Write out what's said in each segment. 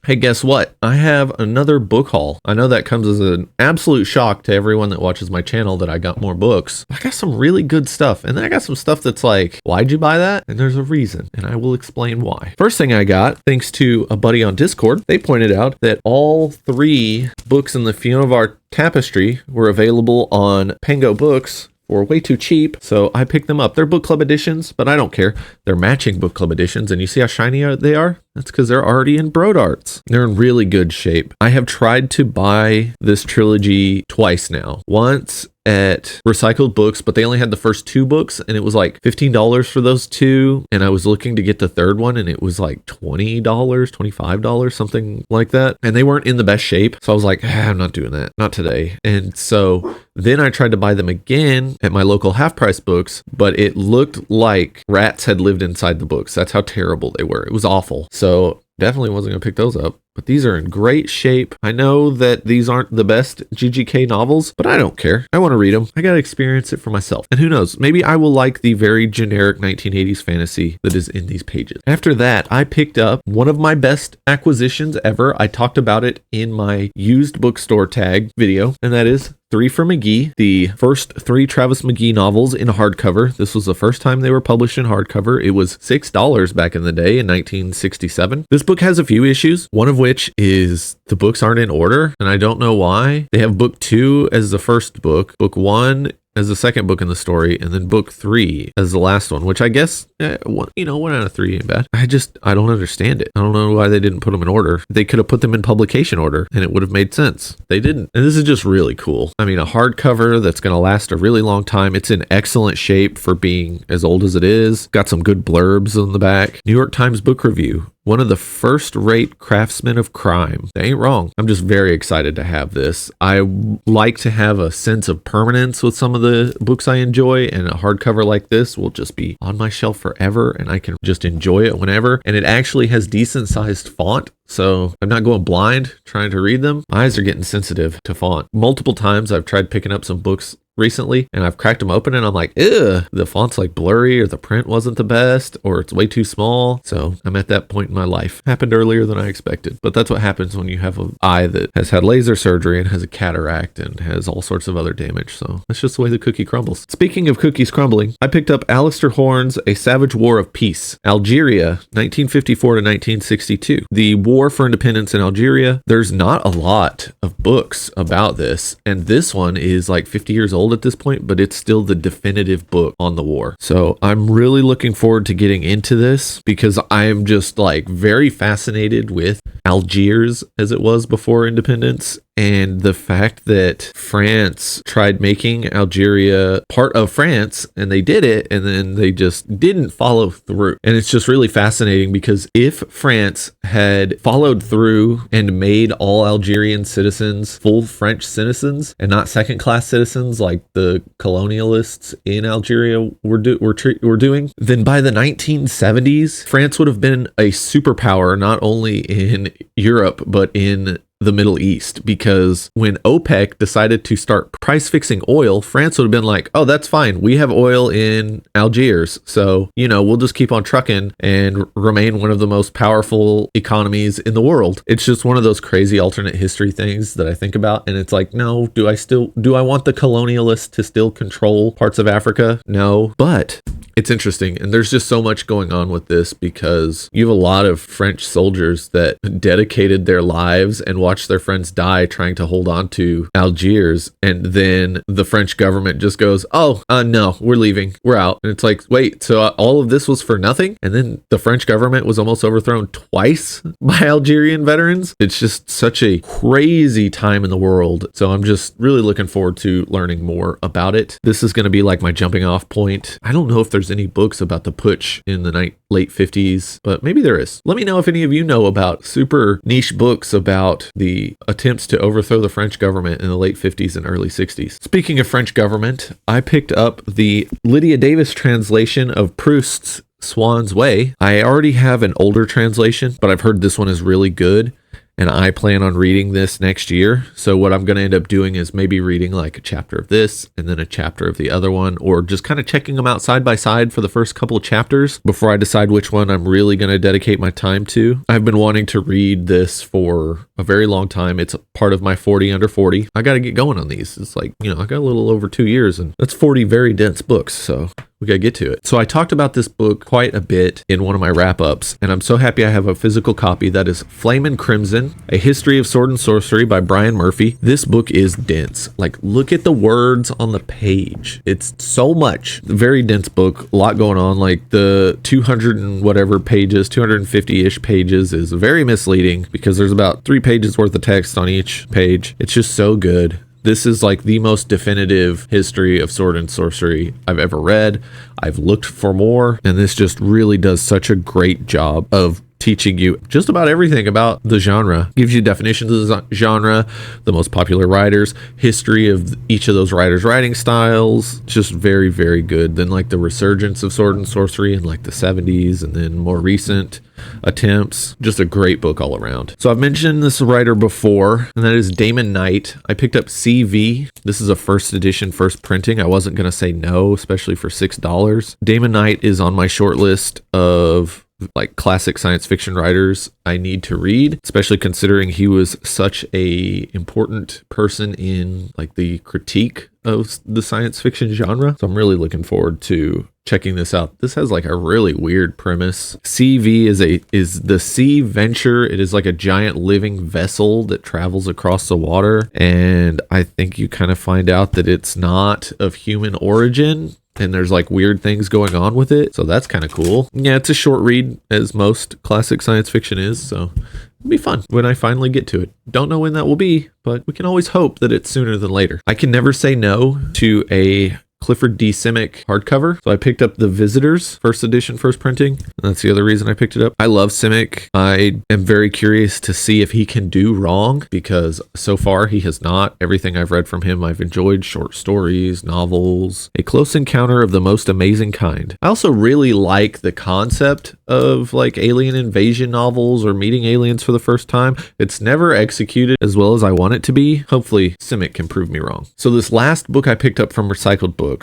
Hey, guess what? I have another book haul. I know that comes as an absolute shock to everyone that watches my channel that I got more books. I got some really good stuff. And then I got some stuff that's like, why'd you buy that? And there's a reason, and I will explain why. First thing I got, thanks to a buddy on Discord, they pointed out that all 3 books in the Fiona of Arc tapestry were available on Pango Books for way too cheap, so I picked them up. They're book club editions, but I don't care. They're matching book club editions, and you see how shiny they are? That's because they're already in Broad Arts. They're in really good shape. I have tried to buy this trilogy twice now. Once at Recycled Books, but they only had the first 2 books, and it was like $15 for those 2, and I was looking to get the third one, and it was like $20, $25, something like that, and they weren't in the best shape, so I was like, I'm not doing that, not today. And so then I tried to buy them again at my local half-price books, but it looked like rats had lived inside the books. That's how terrible they were. It was awful. So definitely wasn't going to pick those up. But these are in great shape. I know that these aren't the best GGK novels, but I don't care. I want to read them. I got to experience it for myself. And who knows, maybe I will like the very generic 1980s fantasy that is in these pages. After that, I picked up one of my best acquisitions ever. I talked about it in my used bookstore tag video, and that is 3 for McGee, the first 3 Travis McGee novels in hardcover. This was the first time they were published in hardcover. It was $6 back in the day in 1967. This book has a few issues, one of which is the books aren't in order, and I don't know why. They have book 2 as the first book, book 1 as the second book in the story, and then book 3 as the last one, which I guess, 1 out of 3 ain't bad. I don't understand it. I don't know why they didn't put them in order. They could have put them in publication order, and it would have made sense. They didn't. And this is just really cool. I mean, a hardcover that's going to last a really long time. It's in excellent shape for being as old as it is. Got some good blurbs on the back. New York Times Book Review. One of the first-rate craftsmen of crime. They ain't wrong. I'm just very excited to have this. I like to have a sense of permanence with some of the books I enjoy, and a hardcover like this will just be on my shelf forever, and I can just enjoy it whenever. And it actually has decent-sized font, so I'm not going blind trying to read them. My eyes are getting sensitive to font. Multiple times I've tried picking up some books recently, and I've cracked them open, and I'm like, ugh, the font's like blurry, or the print wasn't the best, or it's way too small. So I'm at that point in my life. Happened earlier than I expected, but that's what happens when you have an eye that has had laser surgery and has a cataract and has all sorts of other damage. So that's just the way the cookie crumbles. Speaking of cookies crumbling, I picked up Alistair Horn's A Savage War of Peace, Algeria, 1954 to 1962. The war for independence in Algeria. There's not a lot of books about this, and this one is like 50 years old at this point, but it's still the definitive book on the war. So I'm really looking forward to getting into this because I am just like very fascinated with Algiers as it was before independence, and the fact that France tried making Algeria part of France, and they did it, and then they just didn't follow through. And it's just really fascinating because if France had followed through and made all Algerian citizens full French citizens and not second-class citizens like the colonialists in Algeria were doing, then by the 1970s, France would have been a superpower not only in Europe, but in the Middle East, because when OPEC decided to start price fixing oil, France would have been like, oh, that's fine. We have oil in Algiers. So, we'll just keep on trucking and remain one of the most powerful economies in the world. It's just one of those crazy alternate history things that I think about. And it's like, no, do I want the colonialists to still control parts of Africa? No, but it's interesting. And there's just so much going on with this because you have a lot of French soldiers that dedicated their lives and watched their friends die trying to hold on to Algiers. And then the French government just goes, no, we're leaving. We're out. And it's like, wait, so all of this was for nothing? And then the French government was almost overthrown twice by Algerian veterans. It's just such a crazy time in the world. So I'm just really looking forward to learning more about it. This is going to be like my jumping off point. I don't know if there's any books about the putsch in the late 50s, but maybe there is. Let me know if any of you know about super niche books about the attempts to overthrow the French government in the late 50s and early 60s. Speaking of French government, I picked up the Lydia Davis translation of Proust's Swan's Way. I already have an older translation, but I've heard this one is really good. and I plan on reading this next year. So what I'm going to end up doing is maybe reading like a chapter of this and then a chapter of the other one, or just kind of checking them out side by side for the first couple of chapters before I decide which one I'm really going to dedicate my time to. I've been wanting to read this for a very long time. It's part of my 40 under 40. I got to get going on these. It's like, I got a little over 2 years, and that's 40 very dense books. So we gotta get to it. So I talked about this book quite a bit in one of my wrap-ups, and I'm so happy I have a physical copy. That is Flamin' Crimson, A History of Sword and Sorcery by Brian Murphy. This book is dense. Like, look at the words on the page. It's so much. Very dense book, a lot going on. Like, the 200 and whatever pages, 250-ish pages is very misleading because there's about 3 pages worth of text on each page. It's just so good. This is like the most definitive history of sword and sorcery I've ever read. I've looked for more, and this just really does such a great job of teaching you just about everything about the genre. Gives you definitions of the genre, the most popular writers, history of each of those writers' writing styles. Just very, very good. Then like the resurgence of sword and sorcery in like the 70s, and then more recent attempts. Just a great book all around. So I've mentioned this writer before, and that is Damon Knight. I picked up CV. This is a first edition, first printing. I wasn't going to say no, especially for $6. Damon Knight is on my short list of like classic science fiction writers I need to read, especially considering he was such a important person in like the critique of the science fiction genre. So I'm really looking forward to checking this out. This has like a really weird premise. CV is the sea venture. It is like a giant living vessel that travels across the water, and I think you kind of find out that it's not of human origin, and there's like weird things going on with it. So that's kind of cool. Yeah, it's a short read, as most classic science fiction is. So it'll be fun when I finally get to it. Don't know when that will be, but we can always hope that it's sooner than later. I can never say no to a Clifford D. Simic hardcover. So I picked up The Visitors, first edition, first printing. And that's the other reason I picked it up. I love Simic. I am very curious to see if he can do wrong, because so far he has not. Everything I've read from him, I've enjoyed. Short stories, novels, A Close Encounter of the Most Amazing Kind. I also really like the concept of like alien invasion novels or meeting aliens for the first time. It's never executed as well as I want it to be. Hopefully Simic can prove me wrong. So this last book I picked up from Recycled Books,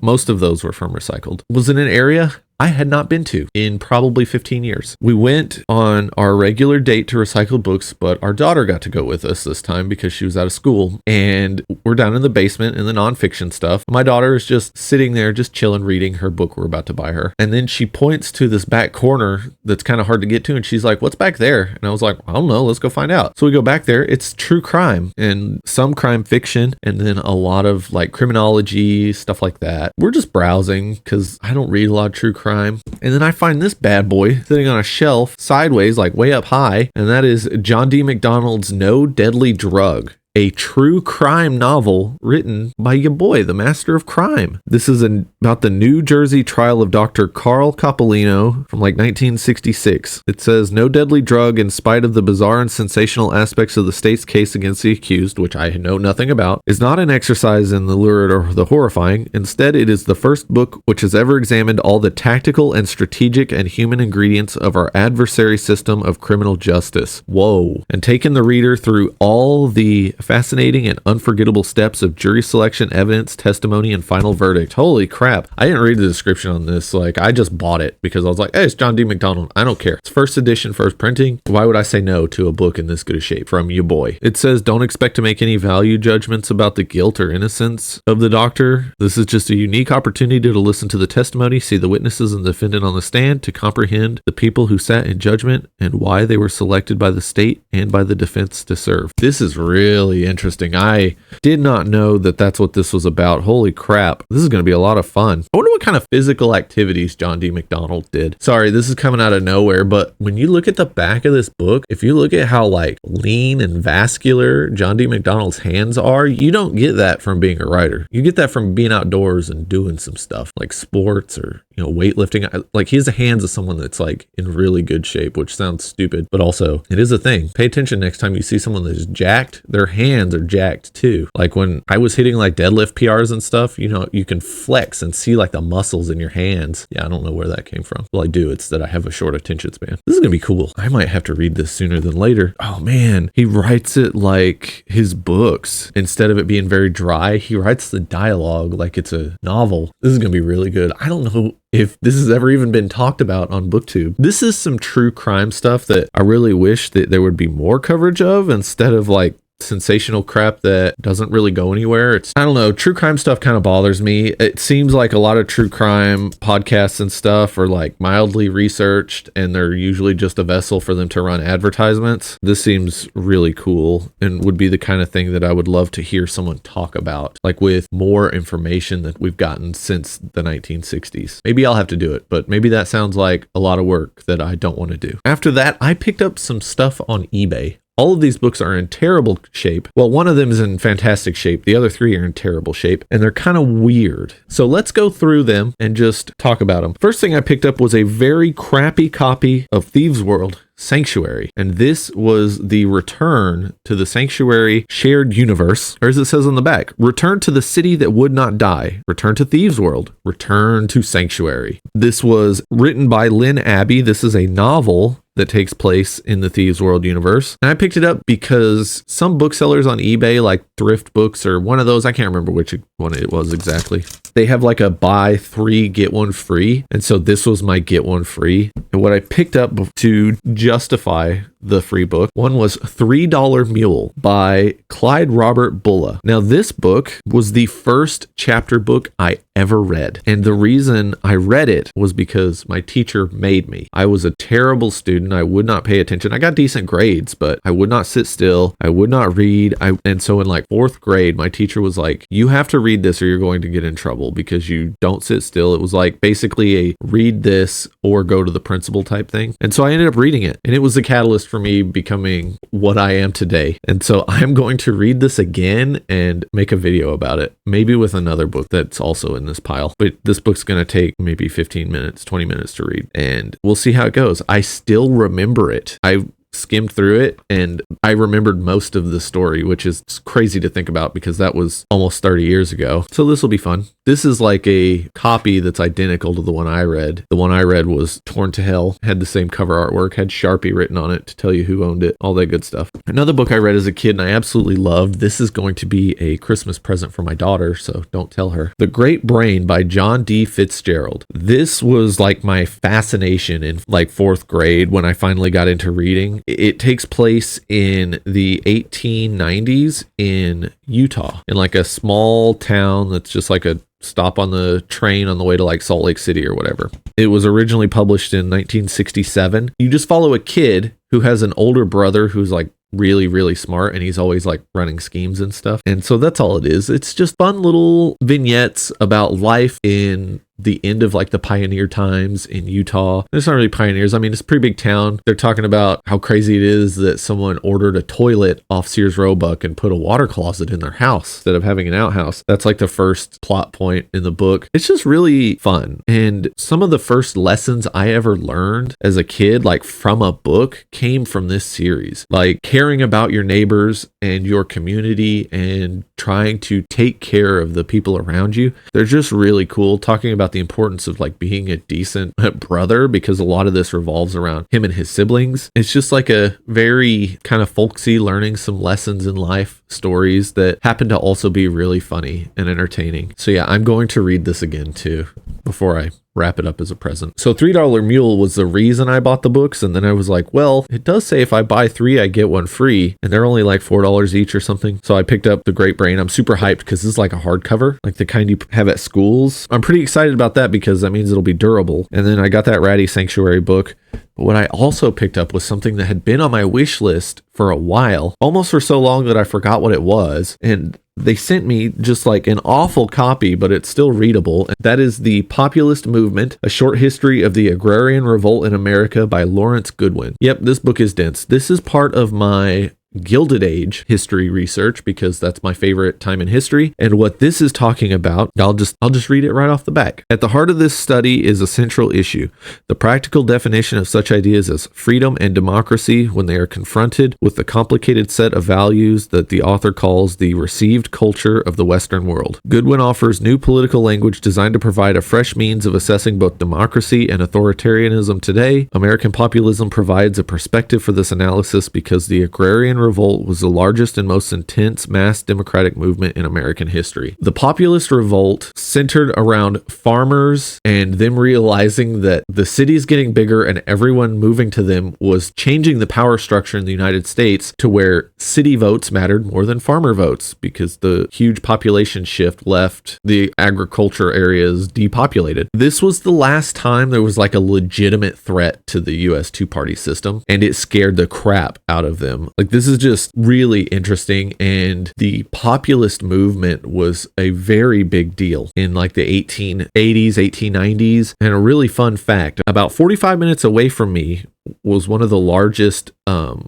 most of those were from Recycled, was in an area I had not been to in probably 15 years. We went on our regular date to Recycled Books, but our daughter got to go with us this time because she was out of school, and we're down in the basement in the nonfiction stuff. My daughter is just sitting there, just chilling, reading her book we're about to buy her. And then she points to this back corner that's kind of hard to get to, and she's like, "What's back there?" And I was like, "I don't know, let's go find out." So we go back there. It's true crime and some crime fiction, and then a lot of like criminology, stuff like that. We're just browsing because I don't read a lot of true crime. And then I find this bad boy sitting on a shelf sideways, like way up high, and that is John D. MacDonald's No Deadly Drug, a true crime novel written by your boy, the master of crime. This is about the New Jersey trial of Dr. Carl Coppolino from like 1966. It says, "No deadly drug, in spite of the bizarre and sensational aspects of the state's case against the accused," which I know nothing about, "is not an exercise in the lurid or the horrifying. Instead, it is the first book which has ever examined all the tactical and strategic and human ingredients of our adversary system of criminal justice." Whoa. "And taken the reader through all the fascinating and unforgettable steps of jury selection, evidence, testimony, and final verdict." Holy crap. I didn't read the description on this. Like, I just bought it because I was like, hey, it's John D. MacDonald. I don't care. It's first edition, first printing. Why would I say no to a book in this good a shape from your boy? It says, "Don't expect to make any value judgments about the guilt or innocence of the doctor. This is just a unique opportunity to listen to the testimony, see the witnesses and the defendant on the stand, to comprehend the people who sat in judgment and why they were selected by the state and by the defense to serve." This is really interesting. I did not know that that's what this was about. Holy crap. This is going to be a lot of fun. I wonder what kind of physical activities John D. MacDonald did. Sorry, this is coming out of nowhere, but when you look at the back of this book, if you look at how like lean and vascular John D. MacDonald's hands are, you don't get that from being a writer. You get that from being outdoors and doing some stuff like sports or, weightlifting. Like, he has the hands of someone that's like in really good shape, which sounds stupid, but also it is a thing. Pay attention next time you see someone that is jacked. Their hands are jacked too. Like when I was hitting like deadlift PRs and stuff, you know, you can flex and see like the muscles in your hands. Yeah, I don't know where that came from. Well, I do. It's that I have a short attention span. This is gonna be cool. I might have to read this sooner than later. Oh man, he writes it like his books. Instead of it being very dry, he writes the dialogue like it's a novel. This is gonna be really good. I don't know if this has ever even been talked about on BookTube. This is some true crime stuff that I really wish that there would be more coverage of instead of like sensational crap that doesn't really go anywhere. I don't know, true crime stuff kind of bothers me. It seems like a lot of true crime podcasts and stuff are like mildly researched and they're usually just a vessel for them to run advertisements. This seems really cool and would be the kind of thing that I would love to hear someone talk about, like with more information that we've gotten since the 1960s. Maybe I'll have to do it, but maybe that sounds like a lot of work that I don't want to do. After that, I picked up some stuff on eBay. All of these books are in terrible shape. Well, one of them is in fantastic shape. The other three are in terrible shape, and they're kind of weird. So let's go through them and just talk about them. First thing I picked up was a very crappy copy of Thieves' World Sanctuary. And this was the return to the Sanctuary shared universe, or as it says on the back, return to the city that would not die, return to Thieves' World, return to Sanctuary. This was written by Lynn Abbey. This is a novel that takes place in the Thieves' World universe. And I picked it up because some booksellers on eBay, like Thrift Books or one of those, I can't remember which one it was exactly, they have like a buy 3 get 1 free. And so this was my get 1 free. And what I picked up to justify the free book, one was $3 Mule by Clyde Robert Bulla. Now this book was the first chapter book I ever read. And the reason I read it was because my teacher made me. I was a terrible student. I would not pay attention. I got decent grades, but I would not sit still. I would not read. And so in like 4th grade, my teacher was like, you have to read this or you're going to get in trouble because you don't sit still. It was like basically a read this or go to the principal type thing. And so I ended up reading it, and it was the catalyst for me becoming what I am today. And so I'm going to read this again and make a video about it, maybe with another book that's also in this pile. But this book's going to take maybe 15 minutes, 20 minutes to read, and we'll see how it goes. I still remember it. I skimmed through it and I remembered most of the story, which is crazy to think about because that was almost 30 years ago. So this will be fun. This is like a copy that's identical to the one I read. The one I read was torn to hell, had the same cover artwork, had Sharpie written on it to tell you who owned it, all that good stuff. Another book I read as a kid and I absolutely loved. This is going to be a Christmas present for my daughter, so don't tell her. The Great Brain by John D. Fitzgerald. This was like my fascination in like 4th grade when I finally got into reading. It takes place in the 1890s in Utah, in like a small town that's just like a stop on the train on the way to like Salt Lake City or whatever. It was originally published in 1967. You just follow a kid who has an older brother who's like really, really smart, and he's always like running schemes and stuff. And so that's all it is. It's just fun little vignettes about life in the end of like the pioneer times in Utah. It's not really pioneers. I mean, it's a pretty big town. They're talking about how crazy it is that someone ordered a toilet off Sears Roebuck and put a water closet in their house instead of having an outhouse. That's like the first plot point in the book. It's just really fun. And some of the first lessons I ever learned as a kid, like from a book, came from this series. Like caring about your neighbors and your community and trying to take care of the people around you. They're just really cool. Talking about the importance of like being a decent brother, because a lot of this revolves around him and his siblings. It's just like a very kind of folksy, learning some lessons in life stories that happen to also be really funny and entertaining. So yeah, I'm going to read this again too before I wrap it up as a present. So $3 Mule was the reason I bought the books, and then I was like, well, it does say if I buy 3 I get 1 free, and they're only like $4 each or something. So I picked up The Great Brain. I'm super hyped because this is like a hardcover, like the kind you have at schools. I'm pretty excited about that because that means it'll be durable. And then I got that Ratty Sanctuary book. But what I also picked up was something that had been on my wish list for a while, almost for so long that I forgot what it was. And they sent me just like an awful copy, but it's still readable. And that is The Populist Movement, A Short History of the Agrarian Revolt in America by Lawrence Goodwin. Yep, this book is dense. This is part of my Gilded Age history research because that's my favorite time in history. And what this is talking about, I'll just read it right off the back. At the heart of this study is a central issue: the practical definition of such ideas as freedom and democracy when they are confronted with the complicated set of values that the author calls the received culture of the Western world. Goodwin offers new political language designed to provide a fresh means of assessing both democracy and authoritarianism today. American populism provides a perspective for this analysis because the agrarian revolt was the largest and most intense mass democratic movement in American history. The populist revolt centered around farmers and them realizing that the cities getting bigger and everyone moving to them was changing the power structure in the United States to where city votes mattered more than farmer votes because the huge population shift left the agriculture areas depopulated. This was the last time there was like a legitimate threat to the US two-party system, and it scared the crap out of them. Like, this is just really interesting, and the populist movement was a very big deal in like the 1880s, 1890s. And a really fun fact, about 45 minutes away from me was one of the largest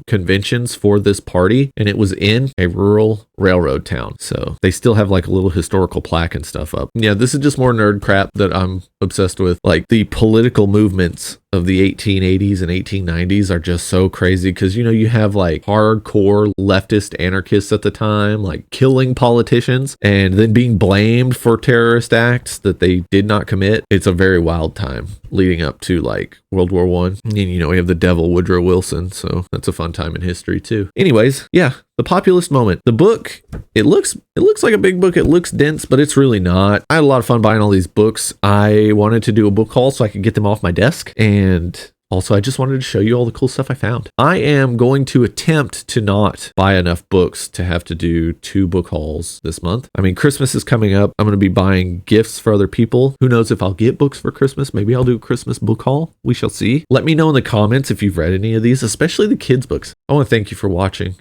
conventions for this party, and it was in a rural railroad town. So they still have like a little historical plaque and stuff up. Yeah, this is just more nerd crap that I'm obsessed with. Like, the political movements of the 1880s and 1890s are just so crazy because, you know, you have like hardcore leftist anarchists at the time, like killing politicians and then being blamed for terrorist acts that they did not commit. It's a very wild time leading up to like World War I. And, you know, we have the devil Woodrow Wilson, so that's a fun time in history too. Anyways, yeah, the populist moment. The book, it looks like a big book. It looks dense, but it's really not. I had a lot of fun buying all these books. I wanted to do a book haul so I could get them off my desk, and also, I just wanted to show you all the cool stuff I found. I am going to attempt to not buy enough books to have to do 2 book hauls this month. I mean, Christmas is coming up. I'm going to be buying gifts for other people. Who knows if I'll get books for Christmas? Maybe I'll do a Christmas book haul. We shall see. Let me know in the comments if you've read any of these, especially the kids' books. I want to thank you for watching.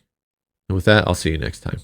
And with that, I'll see you next time.